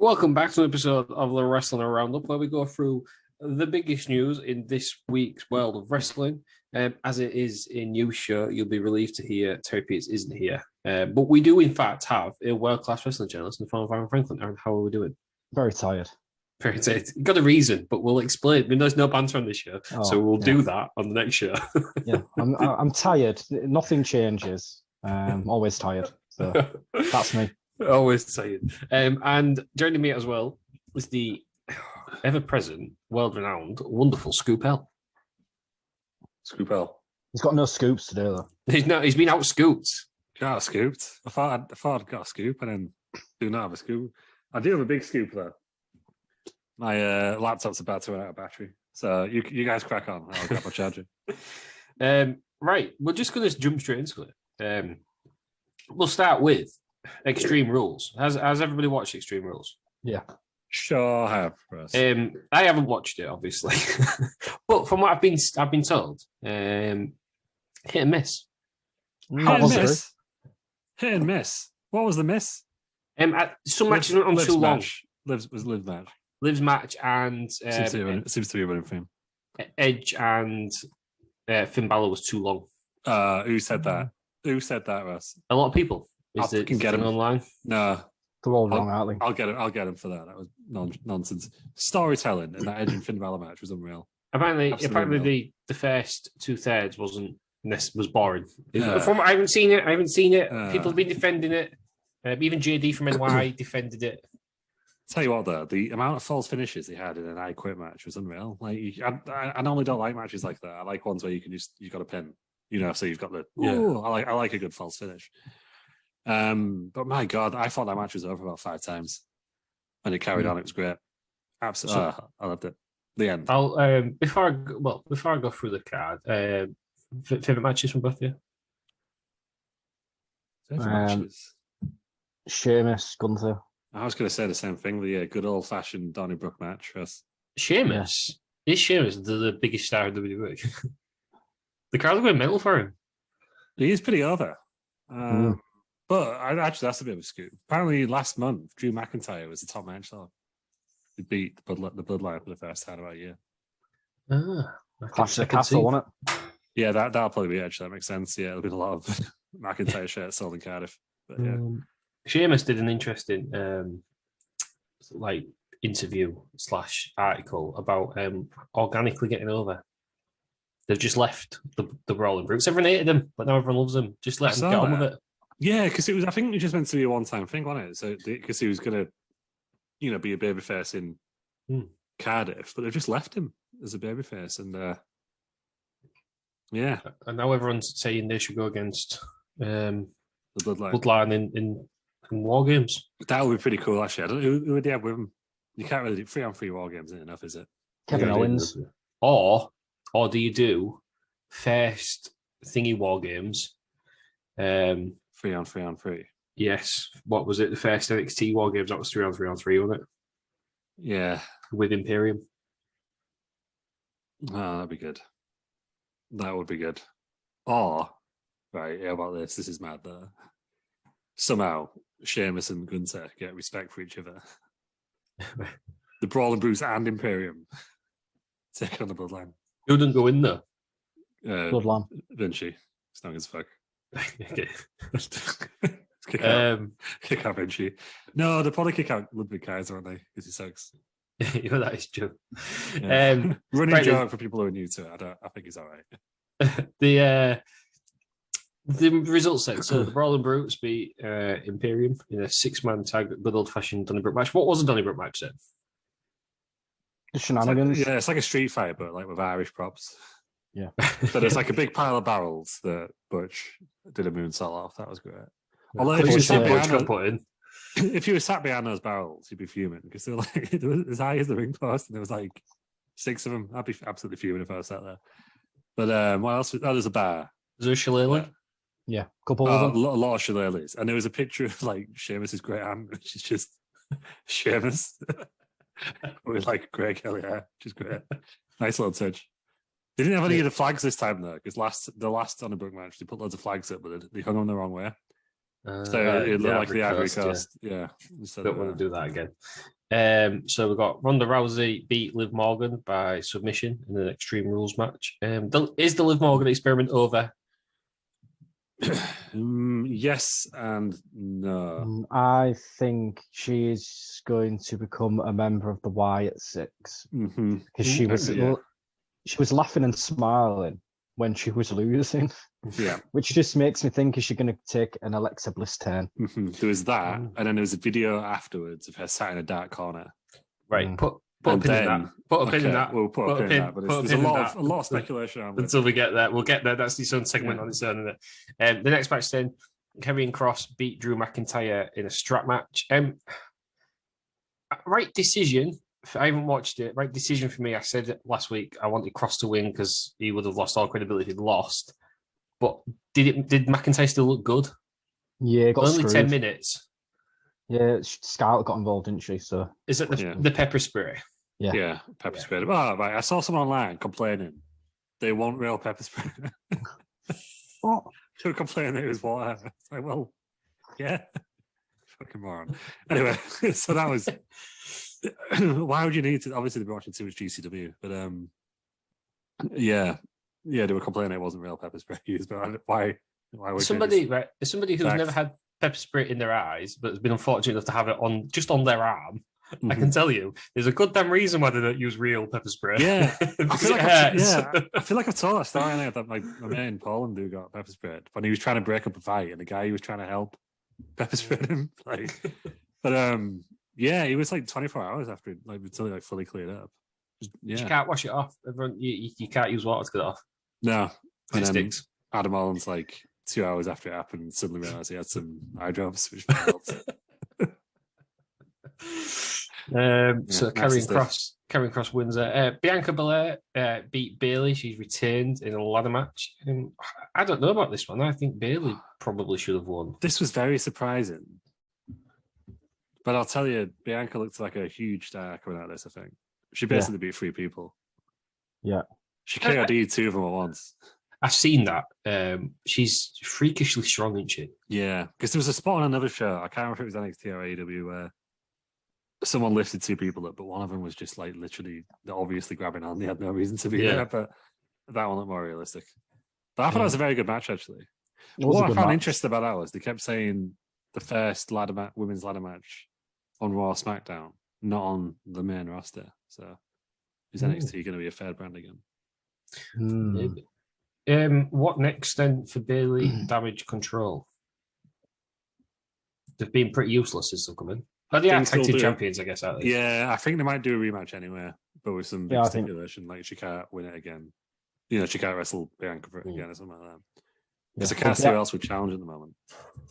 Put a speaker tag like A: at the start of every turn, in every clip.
A: Welcome back to an episode of the Wrestling Aroundup, where we go through the biggest news in this week's world of wrestling. As it is a new show, you'll be relieved to hear Terry Peters isn't here. But we do, in fact, have a world-class wrestling journalist in the form of Aaron Franklin. Aaron, how are we doing?
B: Very tired.
A: Very tired. Got a reason, but we'll explain. I mean, there's no banter on this show, so we'll do that on the next show.
B: Yeah, I'm tired. Nothing changes. Always tired. So that's me.
A: Always tired. And joining me as well is the ever-present, world-renowned, wonderful Scoop L.
C: Scoop L.
B: He's got no scoops today, though.
A: He's been out-scooped.
C: Got scooped. I thought I'd got a scoop and then do not have a scoop. I do have a big scoop, though. My laptop's about to run out of battery. So you guys crack on. I'll grab my charger.
A: Right. We're just going to jump straight into it. We'll start with Extreme Rules. Has everybody watched Extreme Rules?
B: Yeah.
C: Sure have, Russ.
A: I haven't watched it, obviously. But from what I've been told, hit and miss.
C: Hit and miss. What was the miss?
A: Some matches went on too long.
C: Liv match.
A: Liv's match and
C: Seems to be a winning theme.
A: Edge and Finn Balor was too long.
C: Who said that? Who said that, Russ?
A: A lot of people.
C: I'll get him
A: online.
C: No.
B: They're all wrong, aren't they?
C: I'll get him for that. That was nonsense. Storytelling in that Edge and Finn Balor match was unreal.
A: Apparently the first 2/3 was boring. From I haven't seen it. People have been defending it. Even JD from NY defended it.
C: Tell you what, though, the amount of false finishes they had in an I Quit match was unreal. Like, I normally don't like matches like that. I like ones where you've got a pin, so you've got the. Ooh, I like a good false finish. But my God, I thought that match was over about 5 times, and it carried on. It was great. Absolutely, I loved it. The end.
A: I'll before I go through the card, favorite matches from both of you.
B: Sheamus, Gunther.
C: I was going to say the same thing. The good old-fashioned Donnybrook match.
A: Sheamus is Sheamus the biggest star in WWE. The crowd are going mental for him.
C: He is pretty over. But that's a bit of a scoop. Apparently, last month, Drew McIntyre was the top match. He beat the Bloodline for the first time about a year.
B: Clash of the Castle, wasn't it?
C: Yeah, that'll probably be Edge. That makes sense. Yeah, there'll be a lot of McIntyre shirts sold in Cardiff. But yeah.
A: Sheamus did an interesting interview / article about organically getting over. They've just left the Rolling Brutes. Everyone hated them, but now everyone loves them. Just let them get on with it.
C: Yeah, because I think it just meant to be a one-time thing, wasn't it? So because he was going to, be a babyface in Cardiff, but they've just left him as a babyface, and yeah.
A: And now everyone's saying they should go against
C: the
A: Bloodline in War Games.
C: That would be pretty cool, actually. I don't know who would they have with him. You can't really do 3-on-3 War Games, isn't enough, is it?
B: Kevin Owens.
A: Or do you do first thingy War Games?
C: 3-on-3.
A: Yes. What was it? The first NXT War Games, that was 3-on-3, wasn't it?
C: Yeah.
A: With Imperium.
C: Oh, that'd be good. That would be good. Or, right, how about this? This is mad, though. Somehow, Sheamus and Gunther get respect for each other. The Brawling Brutes and Imperium take on the Bloodline.
A: Who didn't go in there?
B: Bloodline.
C: Vinci. Strong as fuck.
A: Okay.
C: Kick out Vinci. No, they'll probably kick out Ludwig Kaiser, aren't they? Because he sucks.
A: That is true.
C: Yeah. Running joke for people who are new to it. I think he's all right.
A: The results set. So the Brawling Brutes beat Imperium in a 6-man tag, good old-fashioned Donnybrook match. What was a Donnybrook match then?
B: The shenanigans.
C: It's like a street fight, but like with Irish props.
B: Yeah.
C: But it's like a big pile of barrels that Butch did a moonsault off. That was great. Although
A: if
C: you were sat behind those barrels, you'd be fuming because they're like as high as the ring post, and there was like 6 of them. I'd be absolutely fuming if I was sat there. But what else? Oh, there's a bar.
A: Is there a shillelagh?
B: Yeah, couple of them.
C: A lot of shillelaghs. And there was a picture of like Sheamus's great aunt, which is just Sheamus with like grey curly hair, which is great. Nice little touch. They didn't have any of the flags this time though, because the last on the book match they put loads of flags up, but they hung them the wrong way. So it looked like the Ivory Coast. Yeah.
A: Don't want to do that again. So we've got Ronda Rousey beat Liv Morgan by submission in an Extreme Rules match. Is the Liv Morgan experiment over?
C: Yes and no.
B: I think she is going to become a member of the Wyatt Six because she was laughing and smiling when she was losing.
C: Yeah,
B: which just makes me think, is she going to take an Alexa Bliss turn?
C: There was that, and then there was a video afterwards of her sat in a dark corner.
A: Right, put a pin in that. Put a pin in that.
C: We'll put a pin in that. But there's a lot of speculation on it.
A: Until we get there. We'll get there. That's the own segment on its own, isn't it? The next match then, Karrion Kross beat Drew McIntyre in a strap match. Right decision. I haven't watched it. Right decision for me. I said last week I wanted Kross to win because he would have lost all credibility if he'd lost. But did McIntyre still look good?
B: Yeah, it got
A: only
B: screwed.
A: 10 minutes.
B: Yeah, Scarlett got involved, didn't she? So
A: is it the pepper spray?
C: Yeah, pepper spray. Oh, right. I saw someone online complaining they want real pepper spray.
B: What?
C: They were complaining it was water. It's like, well, yeah, fucking moron. Anyway, so that was. Why would you need to? Obviously, they've been watching too much GCW, but yeah, they were complaining it wasn't real pepper spray used. But why would
A: somebody who's never had pepper spray in their eyes, but has been unfortunate enough to have it on their arm? I can tell you, there's a good damn reason why they don't use real pepper spray.
C: Yeah, I feel like I've told that story. I that my mate in Poland who got pepper sprayed when he was trying to break up a fight, and the guy he was trying to help pepper sprayed him. Yeah, he was like 24 hours after until he fully cleared up. Yeah.
A: You can't wash it off. Everyone, you can't use water to get it off.
C: No,
A: and then sticks.
C: Adam Allen's 2 hours after it happened, suddenly realised he had some eye drops, which helped.
A: So Karrion Kross wins it. Bianca Belair beat Bayley. She's retained in a ladder match. I don't know about this one. I think Bayley probably should have won.
C: This was very surprising. But I'll tell you, Bianca looked like a huge star coming out of this, I think. She basically beat 3 people.
B: Yeah.
C: She KO'd 2 of them at once.
A: I've seen that. She's freakishly strong, isn't she?
C: Yeah. Because there was a spot on another show, I can't remember if it was NXT or AEW, where someone lifted 2 people up, but one of them was just literally obviously grabbing on. They had no reason to be there, but that one looked more realistic. But I thought it was a very good match, actually. What I found interesting about that was they kept saying the first women's ladder match on Raw SmackDown, not on the main roster. So is NXT going to be a fair brand again?
A: Maybe. What next then for Bayley Damage Control? They've been pretty useless since they've come in. But they are tag team champions, I guess, aren't they?
C: Yeah, I think they might do a rematch anyway, but with some big stipulation, she can't win it again. She can't wrestle Bianca for it again or something like that. Because I can't see who else would challenge at the moment.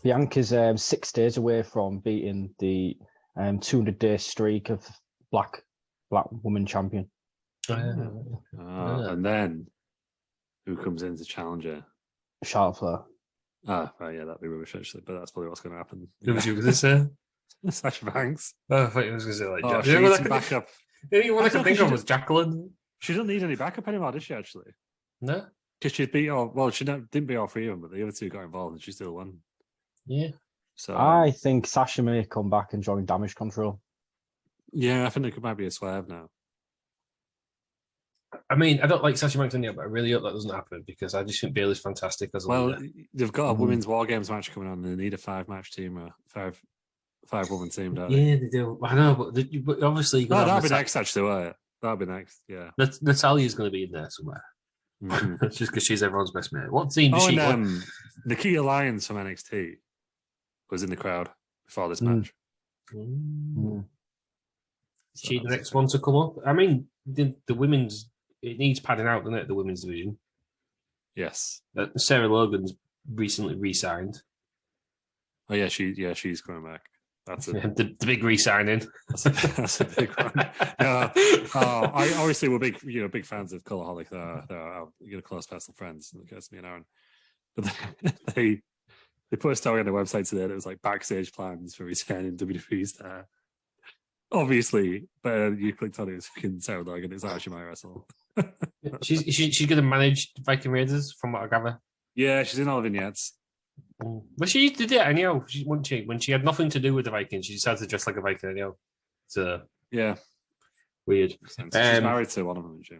B: Bianca's 6 days away from beating the 200-day streak of black woman champion.
C: And then who comes in to challenge her?
B: Charlotte Flair.
C: Right, yeah, that'd be rubbish actually, but that's probably what's going to happen.
A: Who was you going to say?
C: Sasha Banks.
A: Oh, I thought you was going to say
C: she needs some backup.
A: The only one I can think of was Jacqueline.
C: She doesn't need any backup anymore, does she? Actually,
A: no,
C: because she beat all. Well, she didn't beat all 3 of them, but the other 2 got involved, and she still won.
A: Yeah.
C: So
B: I think Sasha may come back and join Damage Control.
C: Yeah, I think it might be a swerve now.
A: I mean, I don't like Sasha Banks anymore, but I really hope that doesn't happen because I just think Bayley's fantastic as a leader.
C: They've got a women's War Games match coming on, and they need a 5-match team, or 5-woman team, don't they?
A: Yeah, they do. I know, but obviously...
C: that'll be next, actually, won't it? That'll be next, yeah.
A: Natalia's going to be in there somewhere. Just because she's everyone's best mate. What team does she want?
C: Nikita Lyons from NXT was in the crowd before this match.
A: Is she the next one to come up? I mean, the women's... It needs padding out, doesn't it, the women's division?
C: Yes.
A: Sarah Logan's recently re-signed.
C: Oh, yeah, she's coming back. That's it.
A: The big re-signing.
C: That's a big one. Obviously we're big fans of Cultaholic. They're close personal friends, in the case of me and Aaron. But they put a story on their website today that was backstage plans for returning WWE star. Obviously, but you clicked on it, it's fucking Sarah Logan. It's actually my wrestle.
A: She's going to manage Viking Raiders, from what I gather.
C: Yeah, she's in all the vignettes.
A: But she did it anyhow. When she had nothing to do with the Vikings, she decided to dress like a Viking anyhow. So
C: yeah,
A: weird.
C: she's married to one of them, isn't she?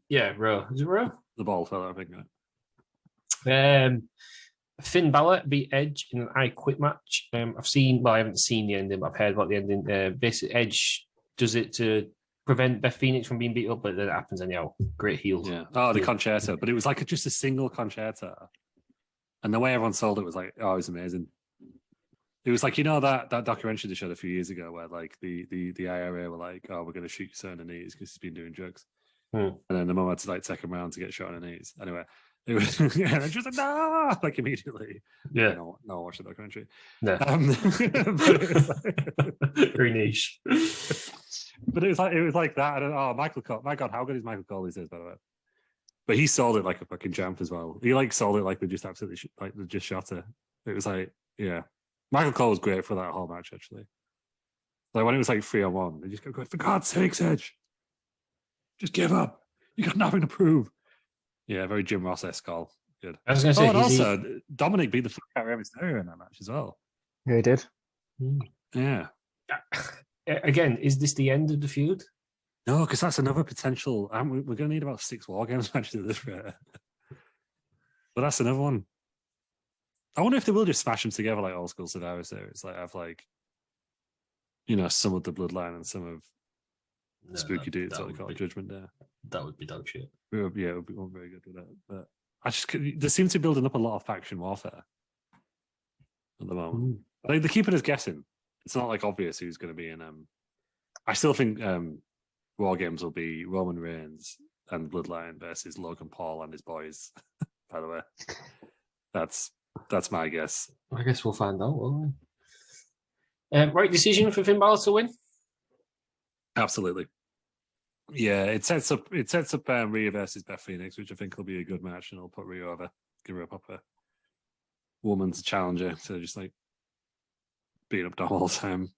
A: Yeah, Ro. Is it Ro?
C: The bald fella, I think. Right?
A: Finn Balor beat Edge in an I Quit match. I haven't seen the ending, but I've heard about the ending. Basically, Edge does it to prevent Beth Phoenix from being beat up, but then it happens anyhow. Great heels.
C: Yeah. Oh, the concerto. But it was like just a single concerto. And the way everyone sold it was like, oh, it was amazing. It was like, that documentary they showed a few years ago where like the IRA were like, oh, we're going to shoot you in the knees because he's been doing drugs. And then the mum had to like take him around to get shot in the knees. Anyway, it was, and she was like, no, like immediately.
A: Yeah.
C: No, watch the documentary.
A: No. Very niche.
C: But it was like that. Michael Cole. My God, how good is Michael Cole these days, by the way? But he sold it like a fucking champ as well. He like sold it like they just absolutely they just shot her. It was like, yeah. Michael Cole was great for that whole match, actually. Like when it was like 3-on-1, they just go, for God's sakes, Edge. Just give up. You got nothing to prove. Yeah, very Jim Ross-esque call. Good.
A: I was going to say,
C: and also, Dominic beat the fuck out of Rey Mysterio in that match as well.
B: Yeah, he did.
C: Yeah.
B: Again,
A: is this the end of the feud?
C: No, because that's another potential. We're going to need about 6 War Games matches at this rate. But that's another one. I wonder if they will just smash them together like old school Survivor Series. Like have like, some of the Bloodline and some of Spooky Dudes, what they call it, Judgment Day.
A: That would be dog shit.
C: Yeah, it would be one very good with that. But they seem to be building up a lot of faction warfare at the moment. Like they're keeping us guessing. It's not like obvious who's going to be in. I still think War Games will be Roman Reigns and Bloodline versus Logan Paul and his boys. By the way, that's my guess.
A: I guess we'll find out, won't we? Right decision for Finn Balor to win.
C: Absolutely. Yeah, it sets up Rhea versus Beth Phoenix, which I think will be a good match, and it'll put Rhea over, give her a proper woman's challenger, so just like beating up Dom all the time.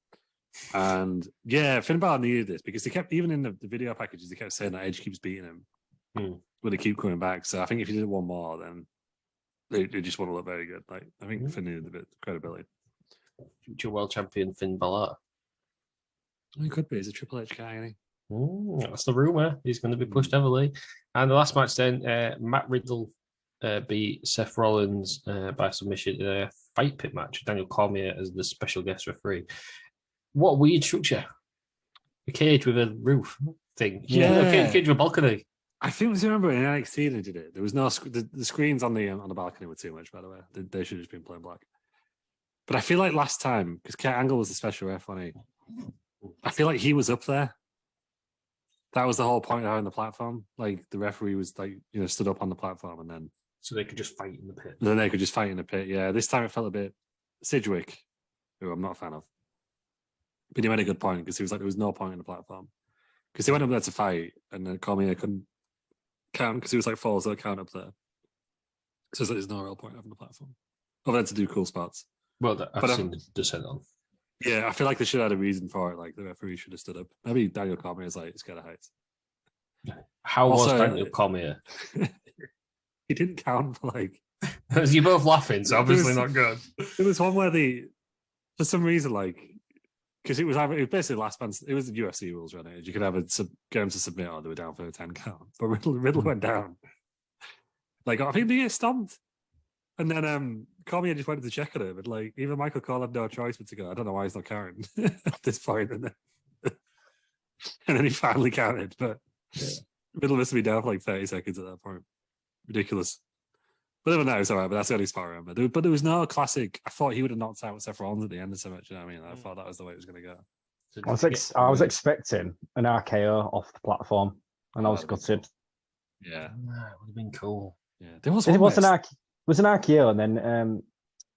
C: And yeah, Finn Balor needed this because they kept, even in the video packages, they kept saying that Edge keeps beating him, but they keep coming back. So I think if you did one more, then they just want to look very good. Like I think Finn needed a bit of credibility.
A: Future world champion Finn Balor.
C: He could be. He's a Triple H guy, isn't he?
A: That's the rumor. He's going to be pushed heavily. And the last match then, Matt Riddle beat Seth Rollins by submission in a fight pit match. Daniel Cormier as the special guest referee. What a weird structure. A cage with a roof thing.
C: Yeah.
A: A cage with a balcony.
C: I think, remember in NXT they did it. There was no the screens on the balcony were too much, by the way. They should have just been plain black. But I feel like last time, because Kurt Angle was the special ref on it, I feel like he was up there. That was the whole point of having the platform. Like the referee was like, stood up on the platform and then.
A: So they could just fight in the pit.
C: Then they could just fight in the pit. Yeah, this time it felt a bit Sidgwick, who I'm not a fan of. But he made a good point because he was like, there was no point in the platform. Because he went up there to fight and then Cormier couldn't count because he was like, falls, they'll count up there. So there's no real point having the platform. Other than to do cool spots.
A: Well, I've seen the descent on.
C: Yeah, I feel like they should have had a reason for it. Like the referee should have stood up. Maybe Daniel Cormier is like scared of heights.
A: How also, was Daniel Cormier?
C: He didn't count for like.
A: You're both laughing, so obviously not good.
C: There was one where for some reason, like, because it was basically last man. It was the UFC rules, right? You could have get him to submit, or they were down for a 10 count. But Riddle went down. Like I think they get stomped. And then Cormier just wanted to check on him, and like even Michael Cole had no choice but to go. I don't know why he's not counting at this point. And then he finally counted, but Riddle must be down for like 30 seconds at that point. Ridiculous. But even that was all right. But that's the only spot I remember. But there was no classic. I thought he would have knocked out Seth Rollins at the end of so much. You know what I mean? I thought that was the way it was going to go.
B: I was expecting an RKO off the platform, and I was gutted.
C: Yeah,
A: it would have been cool.
C: Yeah, there was.
B: It was an RKO, and then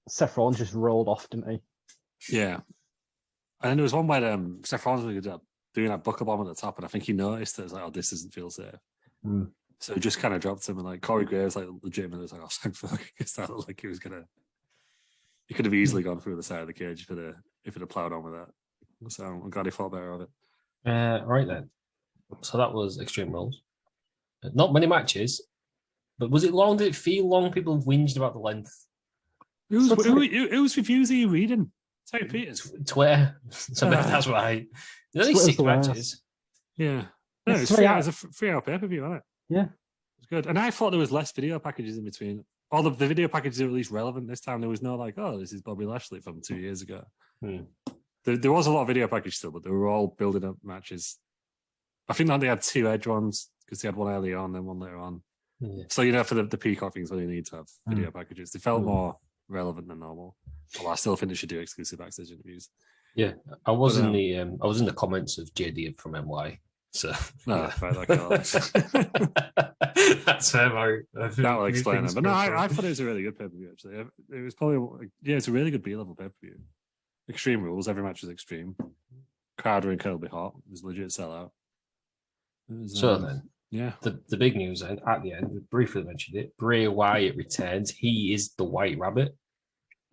B: Seth Rollins just rolled off, didn't he?
C: Yeah. And then there was one where Seth Rollins was doing that buckle bomb at the top, and I think he noticed that it was like, oh, this doesn't feel safe. So he just kind of dropped him, and like Corey Graves, like legitimately was like, oh, thank fuck, because that looked like he was gonna. He could have easily gone through the side of the cage if it had plowed on with that. So I'm glad he thought better of it.
A: Right then. So that was Extreme Rules. Not many matches, but was it long? Did it feel long? People whinged about the length.
C: Whose reviews are you reading? Terry Peters.
A: Twitter. So maybe that's why. There's only 6 matches.
C: Yeah. No, it's a 3-hour pay-per-view, wasn't it?
B: Yeah.
C: It's good. And I thought there was less video packages in between. All the video packages are at least relevant this time. There was no this is Bobby Lashley from 2 years ago. There was a lot of video packages still, but they were all building up matches. I think that they had 2 Edge ones because they had one early on, then one later on. Yeah. So, for the Peacock things, you need to have video packages. They felt more relevant than normal. Although I still think they should do exclusive backstage interviews.
A: Yeah, I was in the comments of JD from NY. So
C: that's fair. That will explain it. But no, I thought it was a really good pay-per-view. Actually, it was probably it's a really good B-level pay-per-view. Extreme Rules. Every match was extreme. Crowd were incredibly hot. It was legit sellout.
A: The big news at the end, we briefly mentioned it. Bray Wyatt returns. He is the White Rabbit.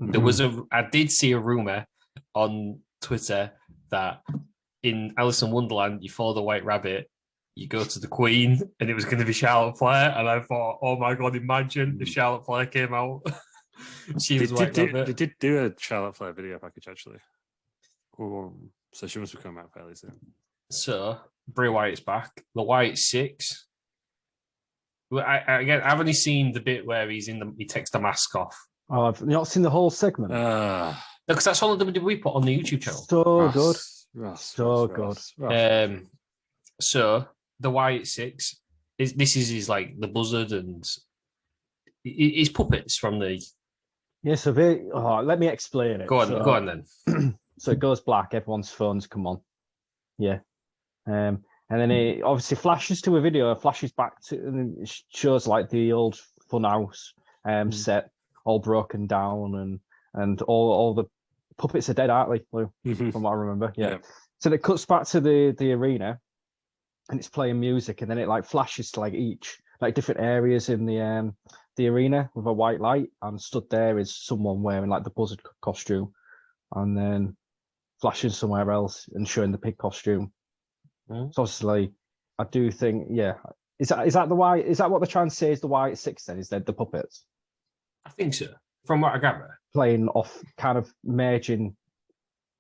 A: I did see a rumor on Twitter that in Alice in Wonderland, you follow the White Rabbit, you go to the Queen, and it was going to be Charlotte Flair. And I thought, oh my God, imagine if Charlotte Flair came out. She was White Rabbit.
C: They did do a Charlotte Flair video package, actually. So she must have come out fairly soon.
A: So, Bray Wyatt's back. The Wyatt 6. I've only seen the bit where he takes the mask off.
B: Oh, I've not seen the whole segment.
A: Because that's all the WWE put on the YouTube channel.
B: So good. So good.
A: So the Wyatt 6 this is his the buzzard and his puppets from the.
B: Yeah, so let me explain it.
A: Go on then.
B: So it goes black. Everyone's phones come on. Yeah, and then it obviously flashes to a video. Flashes back to and it shows the old funhouse set all broken down and all the puppets are dead, aren't they, Lou? From what I remember. Yeah. So it cuts back to the arena, and it's playing music, and then it flashes to each different areas in the arena with a white light, and stood there is someone wearing the buzzard costume, and then flashing somewhere else and showing the pig costume. So obviously, I do think, is that the Wyatt? Is that what they're trying to say? Is the Wyatt 6 then? Is that the puppets?
A: I think so. From what I gather,
B: playing off, kind of merging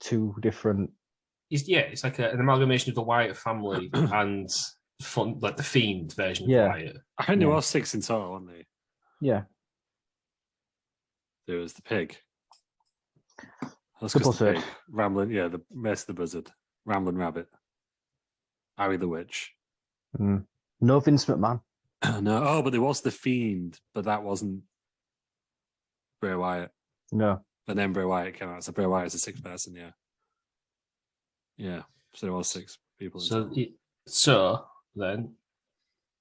B: 2 different.
A: It's like an amalgamation of the Wyatt family and the Fiend version of Wyatt.
C: I think there was 6 in total, weren't they?
B: Yeah.
C: There was the pig.
B: The buzzard.
C: Pig. Rambling, the rest of the buzzard. Rambling Rabbit. Harry the Witch.
B: No Vince McMahon.
C: No, but there was the Fiend, but that wasn't Bray Wyatt.
B: No.
C: And then Bray Wyatt came out. So Bray Wyatt's a 6th person, Yeah. So there was 6 people.
A: So then,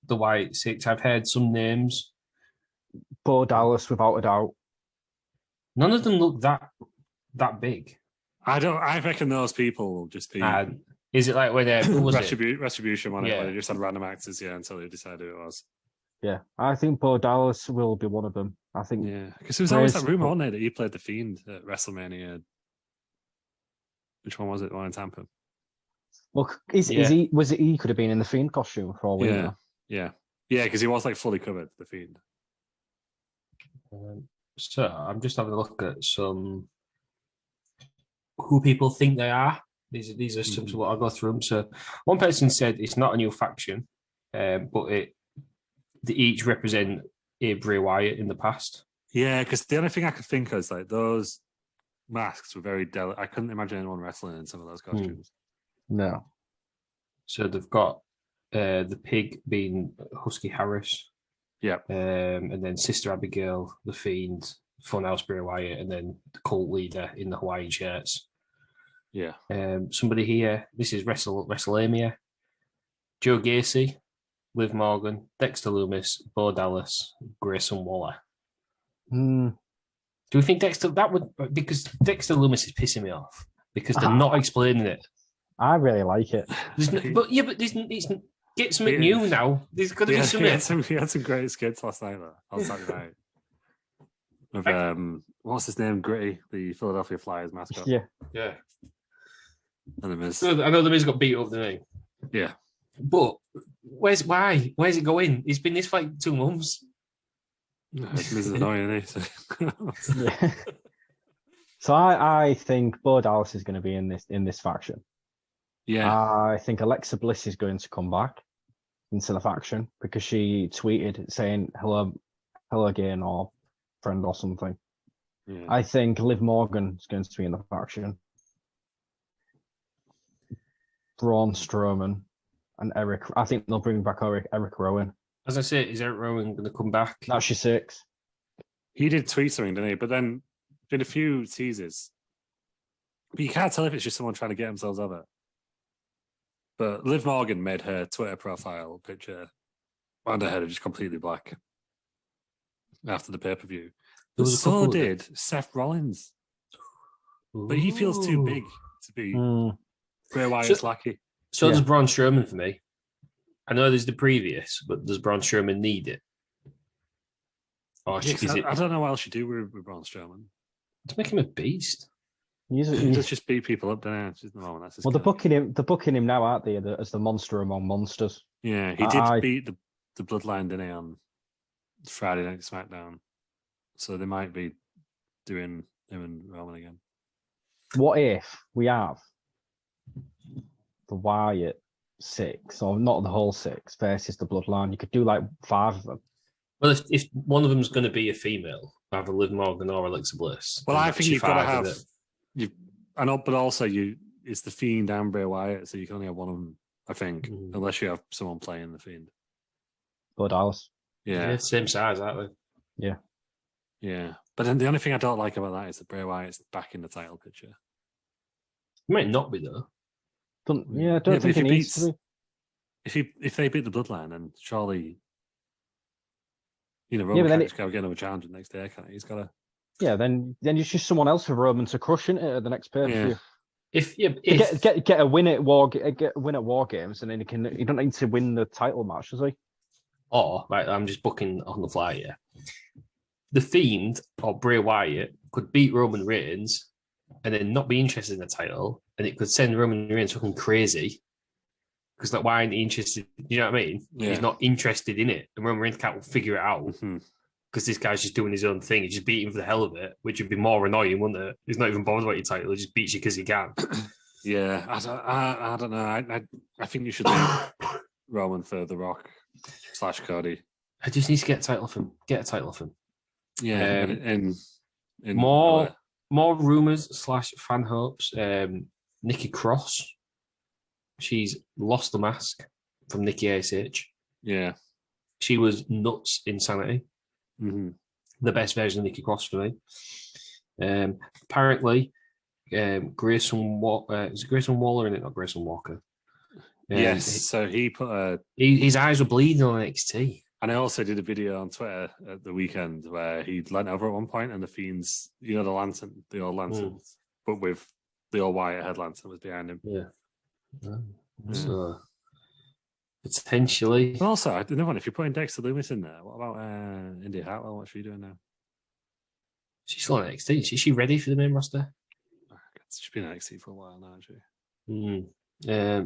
A: the Wyatt 6, I've heard some names.
B: Bo Dallas, without a doubt.
A: None of them look that big.
C: I reckon those people will just be.
A: Is it when who was
C: Retribution one? Where they just had random actors, until they decided who it was.
B: Yeah, I think Bo Dallas will be one of them. I think.
C: Yeah, because there was always that rumor, wasn't there, that he played the Fiend at WrestleMania. Which one was it? The one in Tampa.
B: Well, he could have been in the Fiend costume for all we know.
C: Yeah, because he was fully covered, the Fiend.
A: So I'm just having a look at some who people think they are. These are some what I'll go through them. So one person said it's not a new faction, but they each represent a Bray Wyatt in the past.
C: Yeah, because the only thing I could think of is those masks were very delicate. I couldn't imagine anyone wrestling in some of those costumes.
B: No.
A: So they've got the pig being Husky Harris.
C: Yeah.
A: And then Sister Abigail, the Fiend, Funhouse Bray Wyatt, and then the cult leader in the Hawaiian shirts.
C: Yeah.
A: Somebody here, this is WrestleMania. Joe Gacy, Liv Morgan, Dexter Lumis, Bo Dallas, Grayson Waller. Do we think Dexter, because Dexter Lumis is pissing me off because they're not explaining it.
B: I really like it.
C: It's
A: get something new now. There's got to be something.
C: He had some great skits last night, though. On Saturday night. With, what's his name? Gritty, the Philadelphia Flyers mascot.
A: Yeah.
C: And the Miz.
A: I know the Miz got beat up, didn't
C: he? Yeah.
A: But where's it going? He's been this for 2 months.
C: This is annoying, isn't it?
B: Yeah. So I think Bo Dallas is going to be in this faction.
C: Yeah.
B: I think Alexa Bliss is going to come back into the faction because she tweeted saying hello again or friend or something.
C: Yeah.
B: I think Liv Morgan is going to be in the faction. Braun Strowman and Eric. I think they'll bring back Eric Rowan.
A: As I say, is Eric Rowan going to come back?
B: That's your 6.
C: He did tweet something, didn't he? But then been a few teasers. But you can't tell if it's just someone trying to get themselves over. But Liv Morgan made her Twitter profile picture and her head just completely black after the pay-per-view. So did Seth Rollins.
A: Ooh.
C: But he feels too big to be Bray Wyatt's lackey.
A: So does Braun Strowman for me. I know there's the previous, but does Braun Strowman need it? Or
C: I don't know what else you do with Braun Strowman.
A: To make him a beast.
C: He does just beat people up, don't he?
B: Well, they're booking him now, aren't they, as the monster among monsters?
C: Yeah, he did beat the Bloodline, didn't he, on Friday Night SmackDown. So they might be doing him and Roman again.
B: What if we have the Wyatt 6, or not the whole 6, versus the Bloodline? You could do like 5 of them.
A: Well, if one of them's going to be a female, either Liv Morgan or Alexa Bliss.
C: Well, I think you've got to have. I know, but also it's the Fiend and Bray Wyatt, so you can only have one of them. I think, unless you have someone playing the Fiend.
B: Bo Dallas.
C: Yeah,
A: same size, aren't
B: they? Yeah.
C: Yeah, but then the only thing I don't like about that is that Bray Wyatt's back in the title picture.
A: It might not be though.
B: I don't think it needs to be.
C: If they beat the Bloodline, then surely, Roman can't go get another challenge the next day, can't he? He's got to.
B: Yeah, then it's just someone else for Roman to crush it at the next pay-per-view.
A: If
B: get a win at War Games, and then you don't need to win the title match, does he?
A: Or right, I'm just booking on the fly here. The Fiend or Bray Wyatt could beat Roman Reigns and then not be interested in the title, and it could send Roman Reigns fucking crazy. Because why ain't he interested? You know what I mean? Yeah. He's not interested in it, and Roman Reigns can't figure it out. Because this guy's just doing his own thing. He's just beating for the hell of it, which would be more annoying, wouldn't it? He's not even bothered about your title. He just beats you because he can.
C: Yeah, I don't know. I think you should leave Roman for The Rock / Cody.
A: I just need to get a title off him. Get a title off him.
C: Yeah,
A: more rumors / fan hopes. Nikki Cross. She's lost the mask from Nikki ASH.
C: Yeah.
A: She was nuts insanity.
C: The
A: best version of Nikki Cross for me. Apparently, Grayson Waller. Is it Grayson Waller in it, not Grayson Walker?
C: Yes. So he put
A: his eyes were bleeding on NXT.
C: And I also did a video on Twitter at the weekend where he'd leant over at one point and the Fiends, the lantern, the old lanterns, but with the old Wyatt head lantern was behind him.
A: Yeah. So potentially.
C: But also, I don't know if you're putting Dexter Loomis in there, what about Indy Hartwell? What's she doing now?
A: She's still on NXT. Is she ready for the main roster?
C: She's been on NXT for a while now, hasn't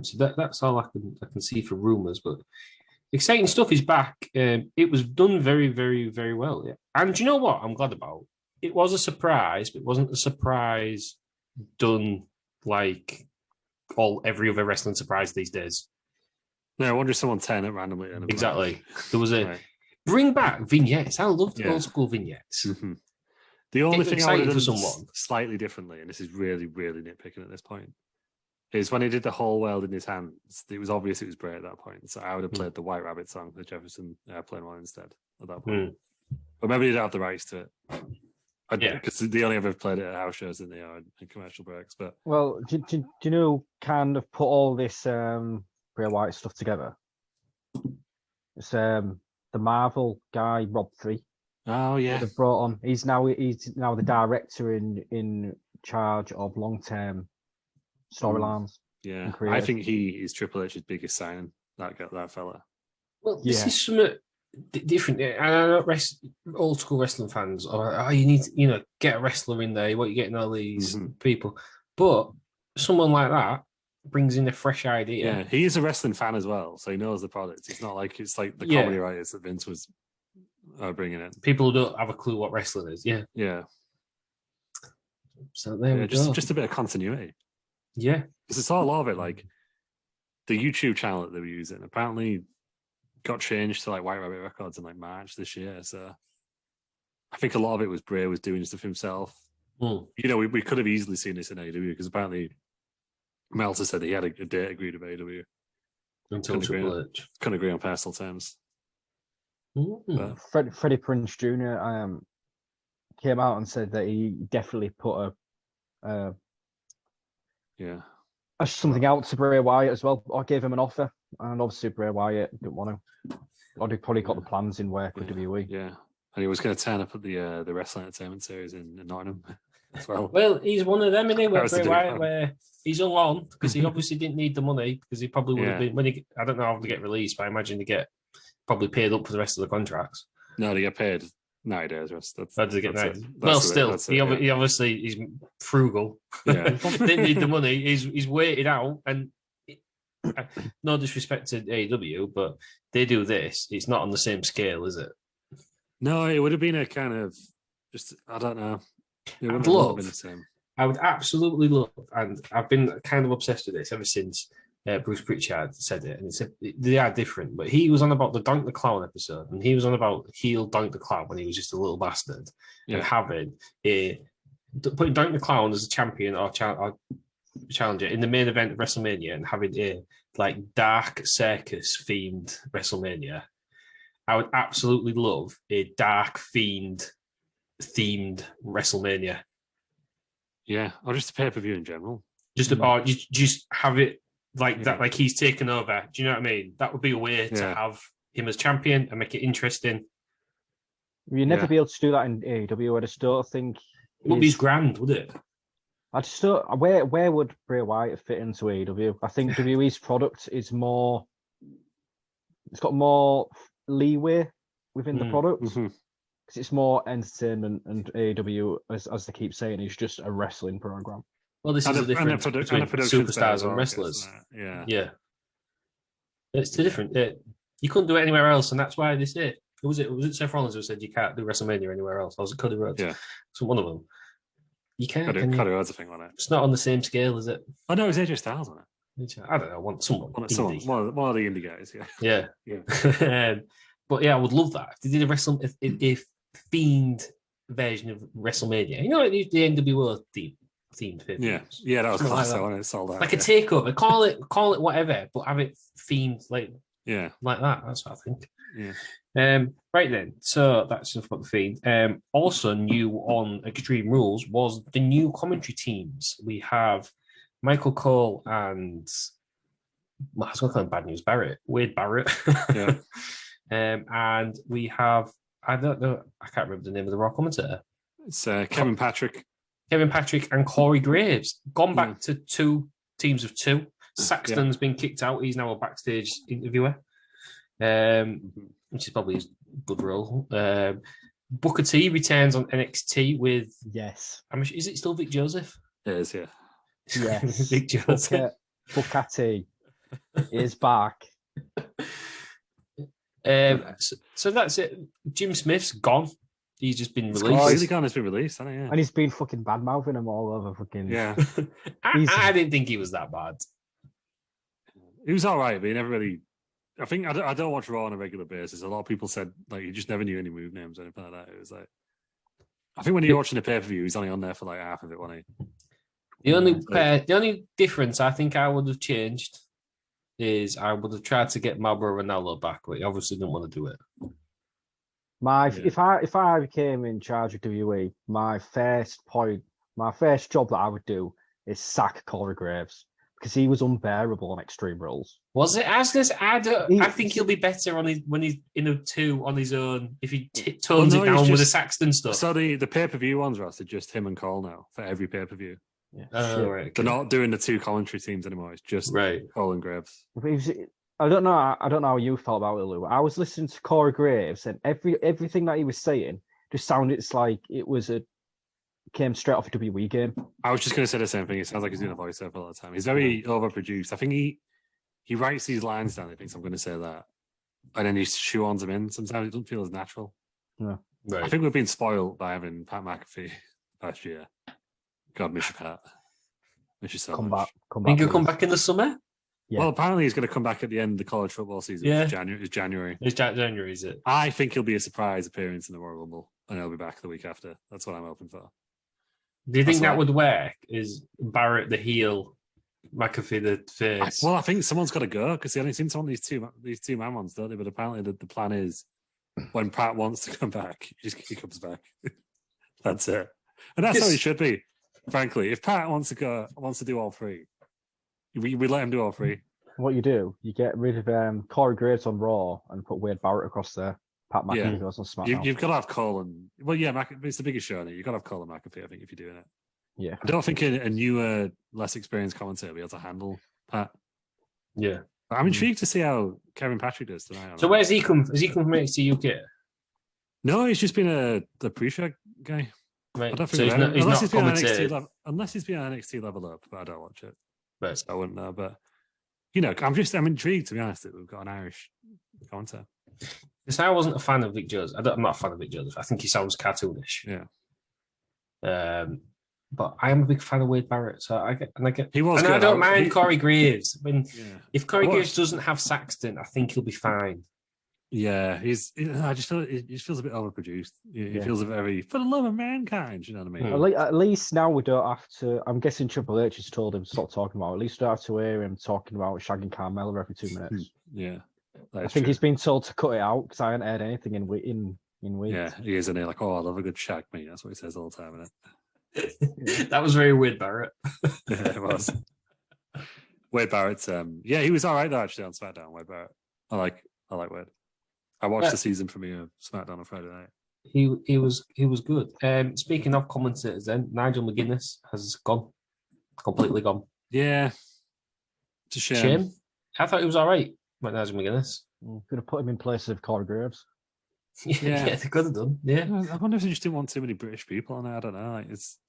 C: she?
A: So that's all I can see for rumors, but exciting stuff is back. It was done very, very, very well. Yeah. And do you know what I'm glad about? It was a surprise, but it wasn't a surprise done like every other wrestling surprise these days.
C: No, I wonder if someone turn it randomly.
A: Exactly. There was a bring back vignettes. I love the old school vignettes.
C: The only thing I would have done slightly differently, and this is really, really nitpicking at this point, is when he did the whole world in his hands, it was obvious it was Bray at that point. So I would have played the White Rabbit song, the Jefferson Airplane one instead at that point. But maybe he didn't have the rights to it. Because they only ever played it at house shows in commercial breaks. But
B: do you know kind of put all this Bray Wyatt stuff together? It's the Marvel guy Rob 3.
C: Oh yeah,
B: they've brought on. He's now the director in charge of long-term storylines.
C: Yeah, I think he is Triple H's biggest signing. That fella.
A: Well, this is something different. I know old school wrestling fans are, you need to, get a wrestler in there. What you getting all these people, but someone like that brings in a fresh idea.
C: Yeah, he is a wrestling fan as well, so he knows the product. It's not like it's like the comedy writers that Vince was bringing it.
A: People who don't have a clue what wrestling is. Yeah.
C: Yeah.
A: So there we go.
C: Just a bit of continuity.
A: Yeah.
C: Because it's all a lot of it, like the YouTube channel that they were using apparently got changed to like White Rabbit Records in like March this year. So I think a lot of it was Bray was doing stuff himself.
A: Mm.
C: You know, we could have easily seen this in AEW because apparently Meltzer said that he had a date agreed with AEW.
A: Until Triple H.
C: Couldn't agree on personal terms.
B: Freddie Prinze Jr. Came out and said that he definitely put something out to Bray Wyatt as well. I gave him an offer, and obviously Bray Wyatt didn't want to. Or he probably got the plans in work with WWE.
C: Yeah, and he was going to turn up at the Wrestling Entertainment Series in Nottingham as well.
A: Well, he's one of them, isn't he, Bray Wyatt, where he's hung on because he obviously didn't need the money because he probably would have been when he. I don't know how they get released, but I imagine they get probably paid up for the rest of the contracts.
C: No, they get paid 90 days.
A: He obviously he's frugal.
C: Yeah.
A: Didn't need the money. He's waited out, and no disrespect to AEW, but they do this. It's not on the same scale, is it?
C: No, it would have been a kind of just I don't know. It
A: I'd
C: wouldn't have been the same.
A: I would absolutely love, and I've been kind of obsessed with this ever since Bruce Pritchard said it, and they are different. But he was on about the Doink the Clown episode, and he was on about heel Doink the Clown when he was just a little bastard, and putting Doink the Clown as a champion or challenger in the main event of WrestleMania, and having a like dark circus themed WrestleMania. I would absolutely love a dark fiend themed WrestleMania.
C: Yeah, or just a pay-per-view in general.
A: Just have it like that, like he's taken over. Do you know what I mean? That would be a way to have him as champion and make it interesting.
B: You'd never be able to do that in AEW. I just don't think
A: it would be grand, would it?
B: I just don't. Where would Bray Wyatt fit into AEW? I think WWE's product is more. It's got more leeway within the product because it's more entertainment, and AEW, as they keep saying, is just a wrestling program.
A: Well, this is a difference between superstars and wrestlers. Yeah. It's too different. You couldn't do it anywhere else, and that's why they say was it Seth Rollins who said you can't do WrestleMania anywhere else? Or was it Cody Rhodes?
C: Yeah.
A: So one of them. You can't.
C: Cody Rhodes, I think, on it.
A: It's not on the same scale, is it?
C: Oh no, it's AJ Styles on
A: it. I don't know. One of
C: the indie guys.
A: Yeah. But yeah, I would love that if they did a themed version of WrestleMania. You know, like the NWO themed pay-per-views.
C: Yeah, that was class. I want it sold out.
A: Like a takeover. Call it whatever, but have it themed like that. That's what I think.
C: Yeah.
A: Right then. So that's just about the feed. Also new on Extreme Rules was the new commentary teams. We have Michael Cole and I was going to call him Bad News Barrett, Wade Barrett.
C: Yeah.
A: And we have I don't know. I can't remember the name of the Raw commentator.
C: It's Kevin Patrick.
A: Kevin Patrick and Corey Graves. Gone back to two teams of two. Saxton's been kicked out. He's now a backstage interviewer, which is probably his good role. Booker T returns on NXT with...
B: Yes.
A: Is it still Vic Joseph?
C: It is, yeah.
B: Yes.
A: Vic Joseph.
B: Booker T is back.
A: So that's it. Jim Smith's gone. He's just been released.
C: Oh, he's gone. It's been released, hasn't he? Yeah.
B: And he's been fucking bad mouthing him all over fucking.
C: Yeah.
A: I didn't think he was that bad.
C: He was all right, but he never really. I think I don't watch Raw on a regular basis. A lot of people said like he just never knew any move names or anything like that. It was like, I think when you're watching a pay-per-view, he's only on there for like half of it, wasn't he?
A: The only difference I think I would have changed is I would have tried to get Marlboro Ronaldo back, but he obviously didn't want to do it.
B: If I became in charge of WWE, my first job that I would do is sack Corey Graves because he was unbearable on Extreme Rules.
A: Was it? I think he'll be better when he's in a two on his own if he tones it down with the Saxton stuff.
C: So the pay-per-view ones, Ross, are just him and Cole now for every pay-per-view.
A: Yeah. Right, okay.
C: They're not doing the two commentary teams anymore. It's just Cole and Graves.
B: I don't know how you felt about it, Lou. I was listening to Corey Graves, and everything that he was saying just sounded like it came straight off a WWE game.
C: I was just going to say the same thing. It sounds like he's doing a voiceover all the time. He's very overproduced. I think he writes these lines down. He thinks I'm going to say that, and then he shoehorns them in. Sometimes it doesn't feel as natural.
B: Yeah.
A: Right.
C: I think we've been spoiled by having Pat McAfee last year. God, miss you, Pat. Miss you so much.
A: Think he'll come
B: please.
A: back in the summer?
B: Yeah.
C: Well, apparently he's going to come back at the end of the college football season.
A: Yeah.
C: Which is January.
A: It's January, is it?
C: I think he'll be a surprise appearance in the Royal Rumble, and he'll be back the week after. That's what I'm hoping for.
A: Do you think
C: That's
A: that would work? Is Barrett the heel, McAfee the face?
C: I think someone's got to go because they only seem to want these two man ones, don't they? But apparently the plan is when Pat wants to come back, he comes back. That's it, and that's how it should be. Frankly, if Pat wants to do all three, we let him do all three.
B: What you do, you get rid of Corey Graves on Raw and put Wade Barrett across there. Pat McAfee goes on SmackDown.
C: You've got to have Cole and it's the biggest show, isn't it? You've got to have Cole and McAfee, I think, if you're doing it.
B: Yeah.
C: I don't think a newer, less experienced commentator will be able to handle Pat.
A: Yeah.
C: But I'm intrigued to see how Kevin Patrick does tonight.
A: So where's he come? Has he come from NXT UK?
C: No, he's just been the pre-show guy.
A: Right.
C: I don't
A: So
C: think
A: he's not commentated.
C: unless he's been on NXT level up, but I don't watch it.
A: Right.
C: So I wouldn't know. But I'm intrigued, to be honest, that we've got an Irish commentator.
A: Because I wasn't a fan of Vic Joseph. I'm not a fan of Vic Joseph. I think he sounds cartoonish.
C: Yeah.
A: But I am a big fan of Wade Barrett. So I get.
C: He was.
A: And
C: good.
A: I don't mind Corey Graves. If Corey
C: What?
A: Graves doesn't have Saxton, I think he'll be fine.
C: Yeah, I just feel it just feels a bit overproduced. It feels a very for the love of mankind. You know what I mean?
B: At least now we don't have to. I'm guessing Triple H has told him to stop talking about it. At least we don't have to hear him talking about shagging Carmella every 2 minutes.
C: Yeah,
B: I think he's been told to cut it out because I haven't heard anything in weeks.
C: Yeah, he is in there like, oh, I love a good shag me. That's what he says all the time, isn't it?
A: That was very weird, Barrett.
C: Yeah, it was. Wade Barrett. He was all right though actually on SmackDown. Wade Barrett. I like Wade. I watched the season premiere of SmackDown on Friday night.
A: He was good. Speaking of commentators, then Nigel McGinnis has gone, completely gone.
C: Yeah, it's a shame.
A: I thought he was all right, Nigel McGinnis.
B: Could have put him in place of Corey Graves.
A: Yeah, they could have done. Yeah,
C: I wonder if they just didn't want too many British people on it. I don't know. Like,
A: he's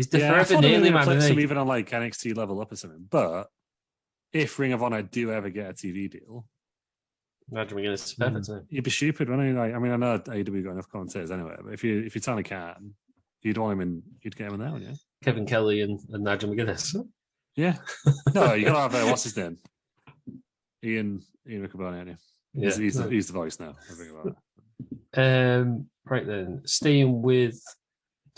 A: the
C: I
A: forever nearly man.
C: Some even on like NXT level up or something. But if Ring of Honor do ever get a TV deal,
A: Nigel McGinnis is perfect.
C: You'd be stupid, wouldn't you? Like, I mean, I know AEW got enough commentators anyway, but if you Tony Khan, you'd want him in. You'd get him in there, wouldn't you?
A: Kevin Kelly and Nigel McGinnis.
C: Yeah. No, you gotta have what's his name? Ian Riccoboni, aren't you?
A: Yeah,
C: he's the voice now. I think about it.
A: Right then, staying with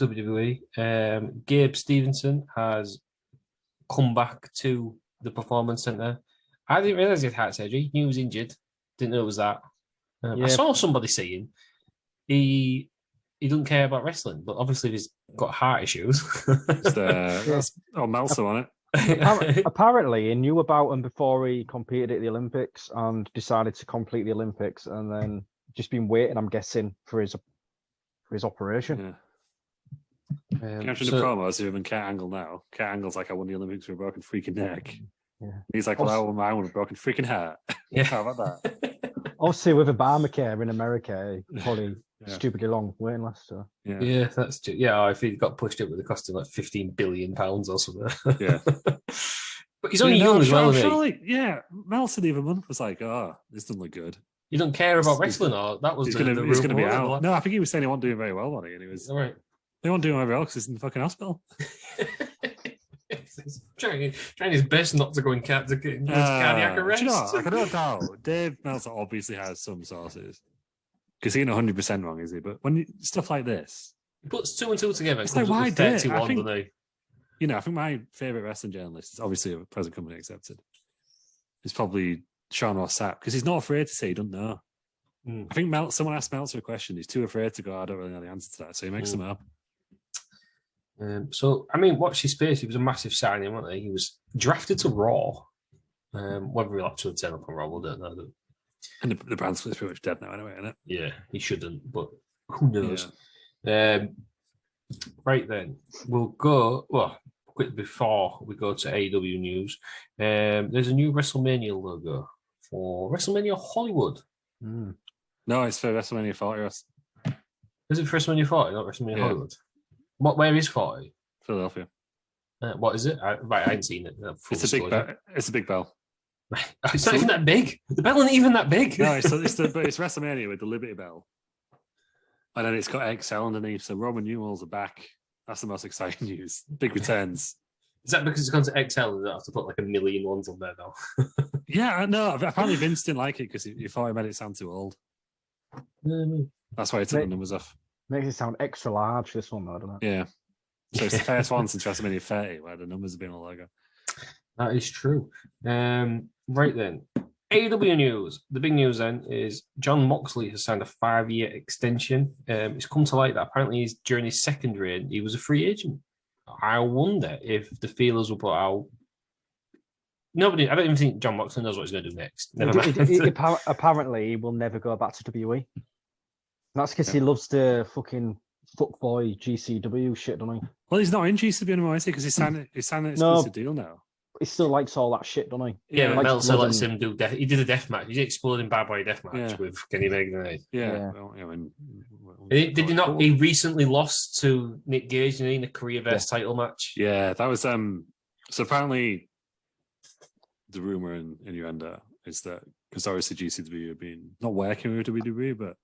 A: WWE, Gabe Stevenson has come back to the Performance Center. I didn't realize he had heart surgery. He was injured. Didn't know it was that. I saw somebody saying he doesn't care about wrestling, but obviously he's got heart issues.
C: That's Meltzer on it.
B: Apparently, he knew about him before he competed at the Olympics and decided to complete the Olympics, and then just been waiting, I'm guessing, for his operation.
C: Yeah. Catching the promos of him and Kurt Angle now. Kurt Angle's like, I won the Olympics with a broken freaking neck.
B: Yeah.
C: He's like, well, I won with a broken freaking heart.
A: Yeah.
C: How about that?
B: Obviously, with Obamacare in America, probably stupidly long waiting list. So.
A: Yeah, that's true. Yeah, if he got pushed up with a cost of like £15 billion or something.
C: Yeah.
A: But he's only young as well, isn't he?
C: Yeah, Meltzer the other month was like, oh, this doesn't look good.
A: You don't care about wrestling, or that was
C: he's going to be out. No, I think he was saying he wasn't doing very well, wasn't he? And he was
A: all right.
C: They won't do very well because he's in the fucking hospital.
A: He's trying his best not to go in cardiac arrest.
C: Do you know, I don't know. Dave Meltzer obviously has some sources because he ain't 100% wrong, is he? But when stuff like this,
A: he puts two and two together.
C: It's like, why did I think,
A: doesn't he?
C: You know, I think my favorite wrestling journalist is obviously a present company accepted. It's probably Sean Ross Sapp because he's not afraid to say he doesn't know. I think someone asked Meltzer a question. He's too afraid to go, I don't really know the answer to that. So he makes them up.
A: So, I mean, watch his space. He was a massive signing, wasn't he? He was drafted to Raw. Whether he'll actually turn up on Raw, we don't know.
C: And the brand split's pretty much dead now anyway, isn't it?
A: Yeah, he shouldn't, but who knows? Yeah. Right then, we'll go, quick before we go to AEW news. There's a new WrestleMania logo for WrestleMania Hollywood.
C: No, it's for WrestleMania 40.
A: Is it for WrestleMania 40, not WrestleMania Hollywood? Where is 40?
C: Philadelphia.
A: What is it? I haven't seen it.
C: It's a big bell. It's a big bell.
A: It's not even that big. The bell isn't even that big.
C: No, it's WrestleMania with the Liberty Bell. And then it's got XL underneath, so Roman numerals are back. That's the most exciting news. Big returns.
A: Is that because it's gone to XL and they have to put like 1 million ones on there now?
C: Yeah, I know. Apparently Vince didn't like it because he thought it made it sound too old. That's why he took the numbers off.
B: Makes it sound extra large, this one, though, doesn't it?
C: Yeah. So it's the first one since WrestleMania 30 where the numbers have been all over.
A: That is true. Right then. AEW news. The big news then is Jon Moxley has signed a 5-year extension. It's come to light that apparently during his second reign, he was a free agent. I wonder if the feelers will put out. I don't even think Jon Moxley knows what he's going to do next.
B: Apparently, he will never go back to WWE. That's because he loves the fucking fuckboy GCW shit, doesn't he?
C: Well, he's not in GCW anymore, is he? Because he's signed an exclusive deal now.
B: He still likes all that shit, doesn't he?
A: Yeah, Meltzer lets him do death. He did a death match. He did exploding bad boy death match with Kenny Omega.
C: Yeah.
A: Did he not? He recently lost to Nick Gage in a career versus title match.
C: Yeah, that was so apparently the rumor in innuendo is that because obviously GCW have been not working with WWE, but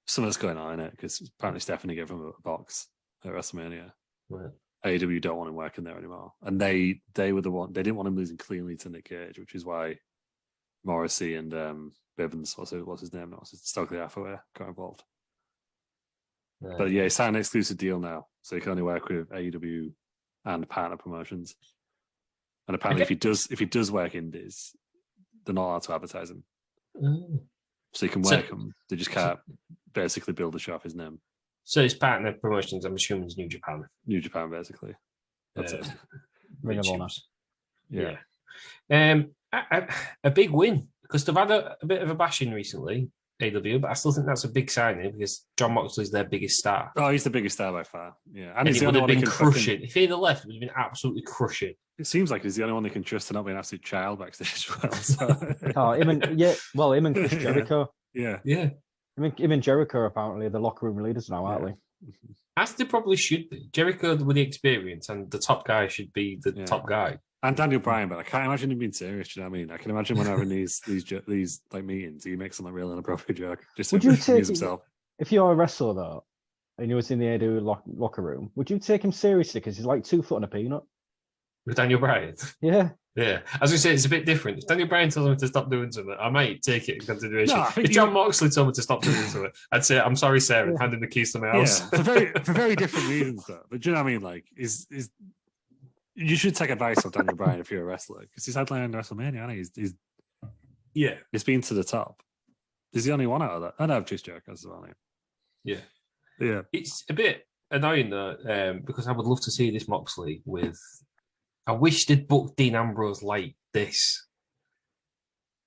C: something's going on in it because apparently Stephanie gave him a box at WrestleMania. Right. AEW don't want him working there anymore, and they were the one. They didn't want him losing cleanly to Nick Gage, which is why Morrissey and Bivens, what's his name now? Stokely Hathaway got involved. Right. But yeah, he signed an exclusive deal now, so he can only work with AEW and partner promotions. And apparently, if he does work indies, they're not allowed to advertise him. So he can work them. They just can't basically build a show off his name.
A: So his partner promotions, I'm assuming, is New Japan.
C: New Japan, basically. That's it.
B: Ring of Honor.
A: Yeah. A big win because they've had a bit of a bashing recently, AW, but I still think that's a big signing because Jon Moxley's their biggest star.
C: Oh, he's the biggest star by far. Yeah, and he's
A: he would have been crushing. If he'd have left, it would have been absolutely crushing.
C: It seems like he's the only one they can trust to not be an absolute child backstage as well. So.
B: Him and Chris Jericho.
C: Yeah.
B: Him and Jericho are apparently the locker room leaders now, aren't they?
A: As they probably should be. Jericho with the experience and the top guy should be the top guy.
C: And Daniel Bryan, but I can't imagine him being serious. Do you know what I mean? I can imagine when having these like meetings, he makes some like real inappropriate joke. Just would you take himself?
B: If you're a wrestler though, and you was in the AEW locker room, would you take him seriously? Because he's like 2 foot and a peanut.
A: With Daniel Bryan?
B: Yeah.
A: Yeah. As we say, it's a bit different. If Daniel Bryan tells me to stop doing something, I might take it in consideration. No, if Jon Moxley told me to stop doing something, I'd say, I'm sorry, Sarah, hand him the keys to my house.
C: Yeah, for very different reasons, though. But do you know what I mean? Like, you should take advice from Daniel Bryan if you're a wrestler, because he's headlining WrestleMania, hasn't he? He's been to the top. He's the only one out of that. I know I've just joked as well.
A: Yeah.
C: Yeah.
A: It's a bit annoying, though, because I would love to see this Moxley with... I wish they'd booked Dean Ambrose like this.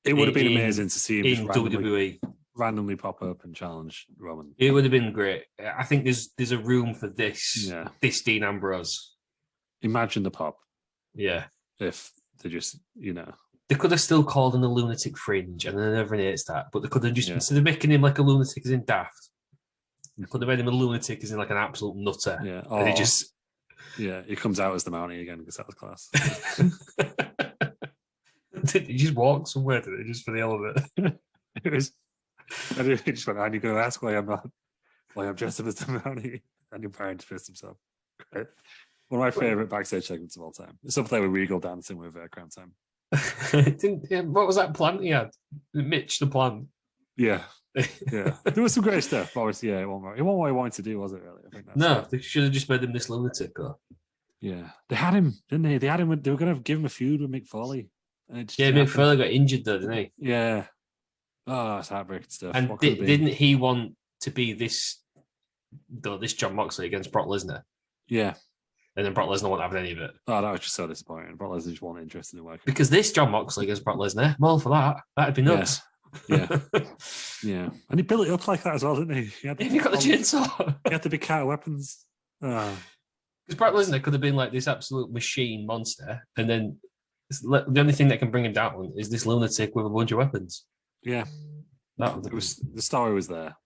C: It would have been amazing to see him
A: in WWE
C: randomly pop up and challenge Roman.
A: It would have been great. I think there's a room for this.
C: Yeah.
A: This Dean Ambrose.
C: Imagine the pop.
A: Yeah.
C: If they just,
A: They could have still called him the lunatic fringe, and then everyone hates that. But they could have just instead of making him like a lunatic as in daft, they could have made him a lunatic as in like an absolute nutter.
C: Yeah.
A: And he just.
C: Yeah, he comes out as the Mountie again because that was class.
A: Did he just walk somewhere? Did he just for the hell of it?
C: He just went, "Are you going to ask why I'm dressed up as the Mountie?" And your parents pissed himself. Great. One of my favorite backstage segments of all time. It's up there with Regal dancing with Crown Time.
A: What was that plant he had? Mitch the plant.
C: Yeah. Yeah, there was some great stuff. Obviously, it wasn't what he wanted to do, was it? Really, I think that's
A: they should have just made him this lunatic.
C: Yeah, they had him, didn't they? They had him. They were going to give him a feud with Mick Foley.
A: Mick Foley got injured, though, didn't he?
C: Yeah. Oh, that's heartbreaking stuff.
A: And didn't he want to be this Jon Moxley against Brock Lesnar?
C: Yeah.
A: And then Brock Lesnar wasn't having any of it.
C: Oh, that was just so disappointing. Brock Lesnar just wasn't interested in working.
A: Because this Jon Moxley against Brock Lesnar, I'm all for that. That'd be nuts.
C: Yeah. Yeah. And he built it up like that as well, didn't he?
A: He got the chainsaw.
C: He had the big cat of weapons.
A: Because Brock Lesnar could have been like this absolute machine monster, and then the only thing that can bring him down is this lunatic with a bunch of weapons.
C: Yeah. The story was there.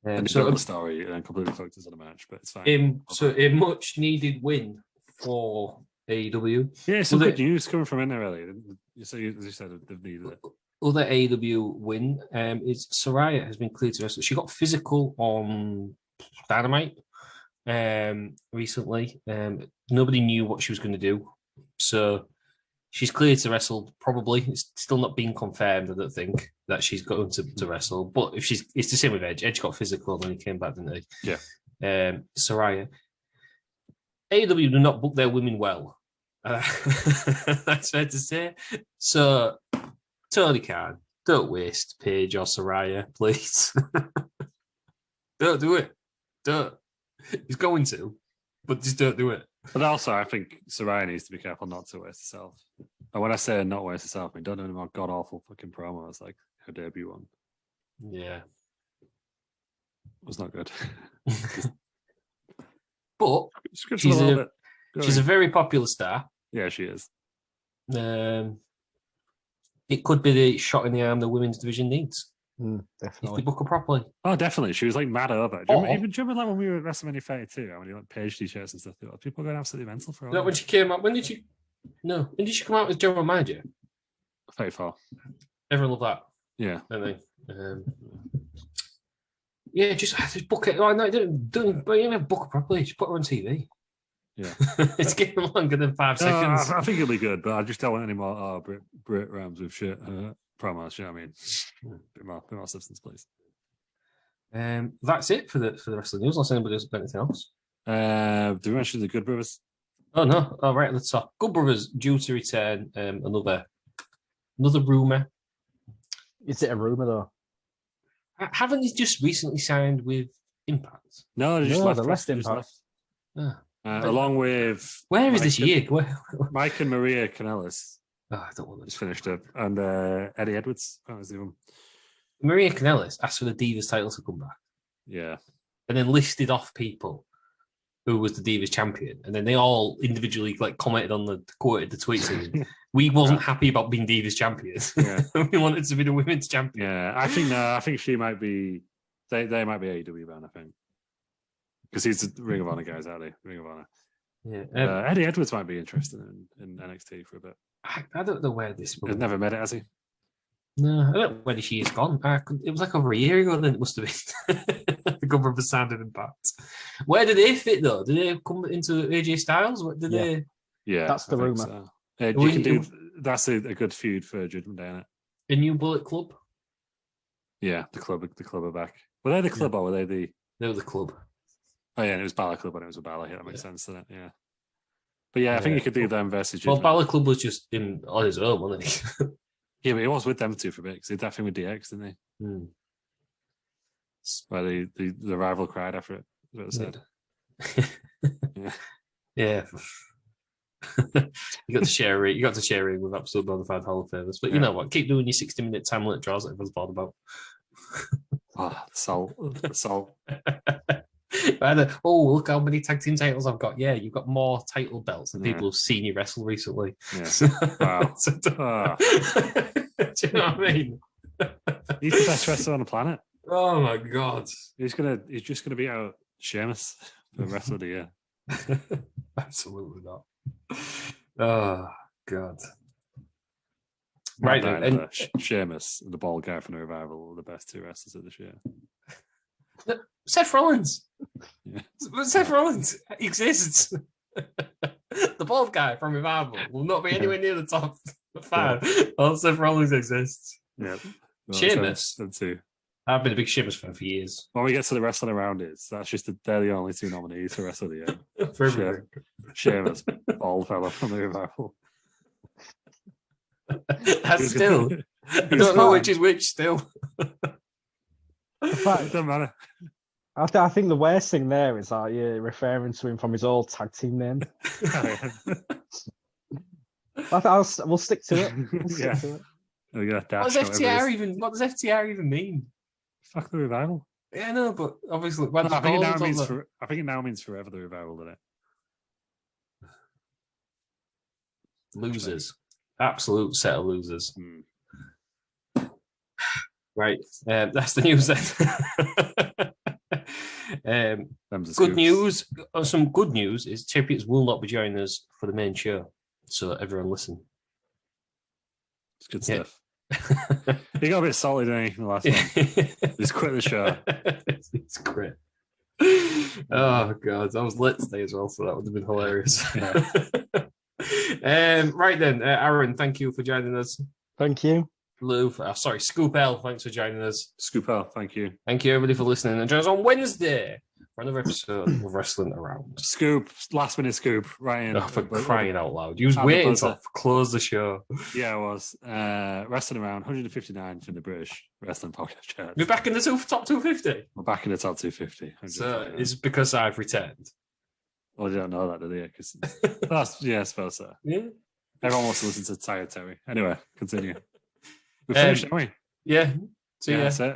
C: And
A: so
C: the story and completely focused on the match, but it's fine.
A: So a much needed win for AEW.
C: Yeah, some good news coming from in there earlier. You said they've needed it.
A: other AEW win is Saraya has been cleared to wrestle. She got physical on Dynamite recently. Nobody knew what she was going to do. So she's cleared to wrestle, probably. It's still not been confirmed, I don't think, that she's going to wrestle. But if it's the same with Edge. Edge got physical when he came back, didn't he?
C: Yeah.
A: Saraya. AEW do not book their women well. That's fair to say. So, Tony Khan, don't waste Paige or Saraya, please. Don't do it. Don't. He's going to, but just don't do it.
C: But also, I think Saraya needs to be careful not to waste herself. And when I say not waste herself, I mean, don't do any more god awful fucking promos like her debut one.
A: Yeah.
C: It was not good.
A: But she's a very popular star.
C: Yeah, she is.
A: It could be the shot in the arm the women's division needs.
B: Definitely.
A: If they book her properly.
C: Oh, definitely. She was like mad over. Do you remember like when we were at WrestleMania 32? When you like Paige t-shirts and stuff? People going absolutely mental for her.
A: No, when she came out. When did she come out as general manager?
C: 34.
A: Everyone loved that.
C: Yeah.
A: Don't they? Yeah, just book it. Oh, no, don't book her properly. Just put her on TV.
C: Yeah.
A: It's getting longer than 5 seconds.
C: I think it'll be good, but I just don't want any more Brit Rams with shit promos. You know what I mean? Bit more substance, please.
A: That's it for the wrestling news. Unless anybody has anything else.
C: Do we mention the Good Brothers?
A: Oh no! All right, let's talk. Good Brothers due to return. Another rumor.
B: Is it a rumor though?
A: Haven't they just recently signed with Impact?
C: No, they just left
B: Impact.
C: Along with
A: where is this year?
C: Mike and Maria Kanellis.
A: Oh, I don't want
C: Just finished up, and Eddie Edwards. That was the one.
A: Maria Kanellis asked for the Divas title to come back.
C: Yeah,
A: and then listed off people who was the Divas champion, and then they all individually like commented on the tweet saying, "We wasn't happy about being Divas champions.
C: Yeah.
A: We wanted to be the women's champion."
C: Yeah, I think she might be. They might be AEW bound. I think because he's the Ring of Honor guys, out there. Ring of Honor.
A: Yeah,
C: Eddie Edwards might be interested in NXT for a bit.
A: I don't know where this.
C: He's never met it, has he?
A: No, I don't know where she is gone. It was like over a year ago. Then it must have been the Good Brothers sound of Impact. Where did they fit though? Did they come into AJ Styles? What did they?
C: Yeah,
B: that's the rumor.
C: So. You can do. That's a good feud for Judgment Day, isn't it?
A: A new Bullet Club.
C: Yeah, the club are back. Were they the club or were they the?
A: They were the club.
C: Oh yeah, and it was Balor Club when it was a Balor. Yeah, that makes sense, doesn't it? Yeah. But yeah, I think you could do them versus Judgment.
A: Well, Balor Club was just on his own, wasn't he?
C: Yeah, but he was with them two for a bit because he did that thing with DX, didn't he? Where the rival cried after it. That's what it said.
A: Yeah. You got to share it with absolute bonafide Hall of Famers. But you know what? Keep doing your 60-minute time limit draws that everyone's bored about.
C: The salt.
A: Oh, look how many tag team titles I've got. Yeah, you've got more title belts than people who've seen you wrestle recently.
C: Yeah. Wow.
A: Do you know what I mean?
C: He's the best wrestler on the planet.
A: Oh my god.
C: He's just gonna be out Sheamus for the rest of the year.
A: Absolutely not. Oh god. Right then, and
C: Sheamus and the bald guy from the Revival are the best two wrestlers of this year.
A: Seth Rollins.
C: Yeah.
A: Seth Rollins exists. The bald guy from Revival will not be anywhere near the top 5. Well, Seth Rollins exists.
C: Yeah. Well,
A: Sheamus.
C: Them two.
A: I've been a big Sheamus fan for years.
C: When we get to the wrestling around they're the only two nominees for Wrestle of the Year. Sheamus, bald fella from the Revival.
A: That's still. I don't know which is which still.
B: In fact,
C: it doesn't matter.
B: I think the worst thing there is that you're referring to him from his old tag team name. We'll stick to it.
A: What does FTR even mean?
C: Fuck the Revival.
A: Yeah, no, but obviously,
C: I think it now means forever the Revival, doesn't it?
A: Losers, absolute set of losers. Right, that's the news then. Good news. Some good news is Champions will not be joining us for the main show, so everyone listen.
C: It's good stuff. He got a bit salty, didn't he, in the last one? He's quit the show.
A: He's quit. Oh god, I was late today as well, so that would have been hilarious. Right then, Aaron, thank you for joining us.
B: Thank you.
A: Lou, Scoop L, thanks for joining us.
C: Scoop out, thank you.
A: Thank you everybody for listening, and join us on Wednesday for another episode of Wrestling Around.
C: Scoop, last minute scoop, Ryan.
A: Oh, for crying out loud. You was waiting to close the show.
C: Yeah, I was. Wrestling Around, 159 from the British Wrestling Podcast Chart.
A: We're back in the top 250?
C: We're back in the top 250.
A: So it's because I've returned.
C: Well, you don't know that, do you? I suppose so.
A: Yeah.
C: Everyone wants to listen to Tired Terry. Anyway, continue. We're finished, aren't we?
A: Yeah. See ya.
C: See